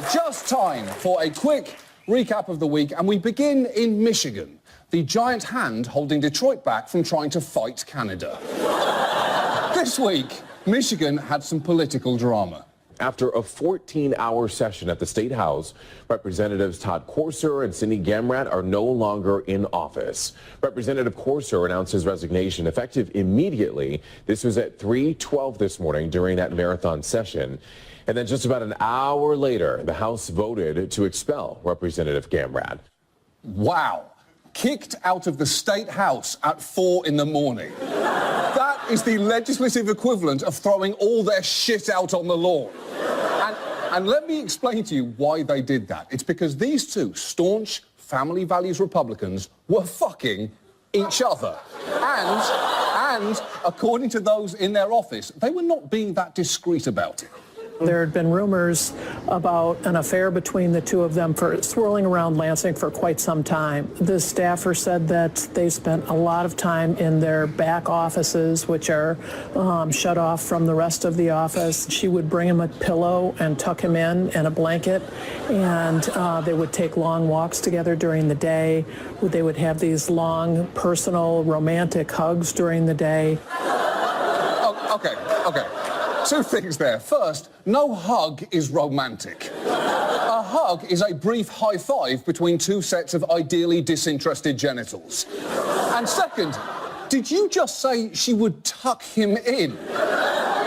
Just time for a quick recap of the week, and we begin in Michigan. The giant hand holding Detroit back from trying to fight Canada. This week, Michigan had some political drama. After a 14-hour session at the State House, Representatives Todd Corser and Cindy Gamrat are no longer in office. Representative Corser announced his resignation effective immediately. This was at 3:12 this morning during that marathon session. And then just about an hour later, the House voted to expel Representative Gamrat. Wow. Kicked out of the State House at 4 in the morning. That is the legislative equivalent of throwing all their shit out on the lawn. And let me explain to you why they did that. It's because these two staunch family values Republicans were fucking each other. And according to those in their office, they were not being that discreet about it. There had been rumors about an affair between the two of them for swirling around Lansing for quite some time. The staffer said that they spent a lot of time in their back offices, which are shut off from the rest of the office. She would bring him a pillow and tuck him in and a blanket, and they would take long walks together during the day. They would have these long, personal, romantic hugs during the day. Okay. Two things there. First, no hug is romantic. A hug is a brief high five between two sets of ideally disinterested genitals. And second, did you just say she would tuck him in?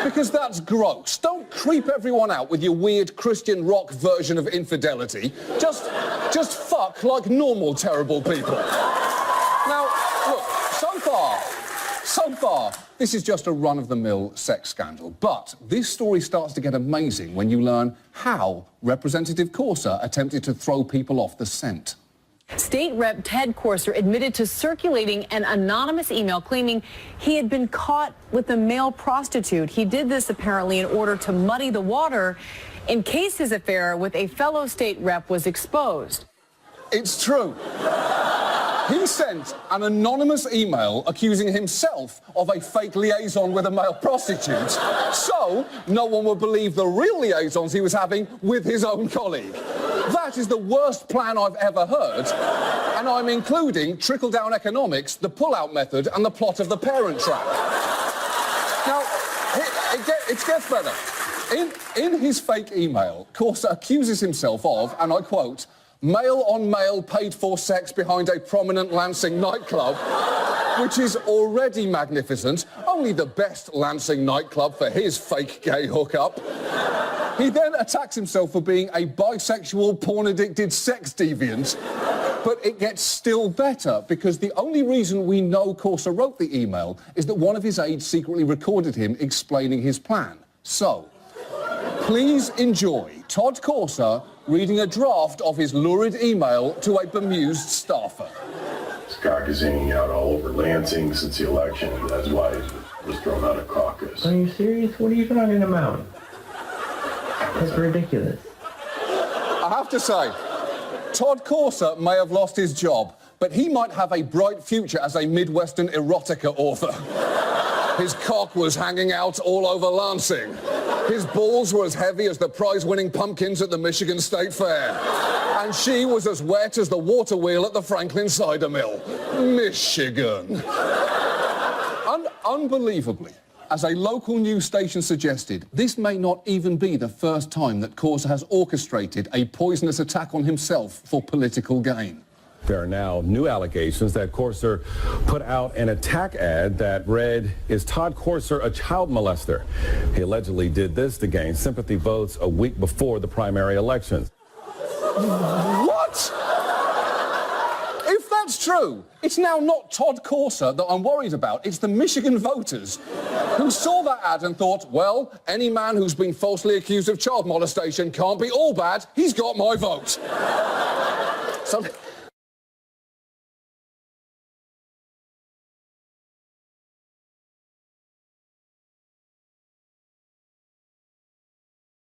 Because that's gross. Don't creep everyone out with your weird Christian rock version of infidelity. Just fuck like normal terrible people. Now, look, so far, this is just a run-of-the-mill sex scandal. But this story starts to get amazing when you learn how Representative Corser attempted to throw people off the scent. State Rep Ted Corser admitted to circulating an anonymous email claiming he had been caught with a male prostitute. He did this apparently in order to muddy the water in case his affair with a fellow state rep was exposed. It's true. He sent an anonymous email accusing himself of a fake liaison with a male prostitute, so no one would believe the real liaisons he was having with his own colleague. That is the worst plan I've ever heard, and I'm including trickle-down economics, the pull-out method, and the plot of The Parent Trap. Now, it gets better. In his fake email, Corser accuses himself of, and I quote, male-on-male paid-for sex behind a prominent Lansing nightclub, which is already magnificent, only the best Lansing nightclub for his fake gay hookup. He then attacks himself for being a bisexual, porn-addicted sex deviant. But it gets still better, because the only reason we know Corser wrote the email is that one of his aides secretly recorded him explaining his plan. So, please enjoy Todd Corser reading a draft of his lurid email to a bemused staffer. Scott is hanging out all over Lansing since the election. That's why he was thrown out of caucus. Are you serious? What are you talking about? That's ridiculous. I have to say, Todd Corser may have lost his job, but he might have a bright future as a Midwestern erotica author. His cock was hanging out all over Lansing. His balls were as heavy as the prize-winning pumpkins at the Michigan State Fair. And she was as wet as the water wheel at the Franklin Cider Mill. Michigan. Unbelievably, as a local news station suggested, this may not even be the first time that Corser has orchestrated a poisonous attack on himself for political gain. There are now new allegations that Corser put out an attack ad that read, "Is Todd Corser a child molester?" He allegedly did this to gain sympathy votes a week before the primary elections. What? If that's true, it's now not Todd Corser that I'm worried about. It's the Michigan voters who saw that ad and thought, well, any man who's been falsely accused of child molestation can't be all bad. He's got my vote.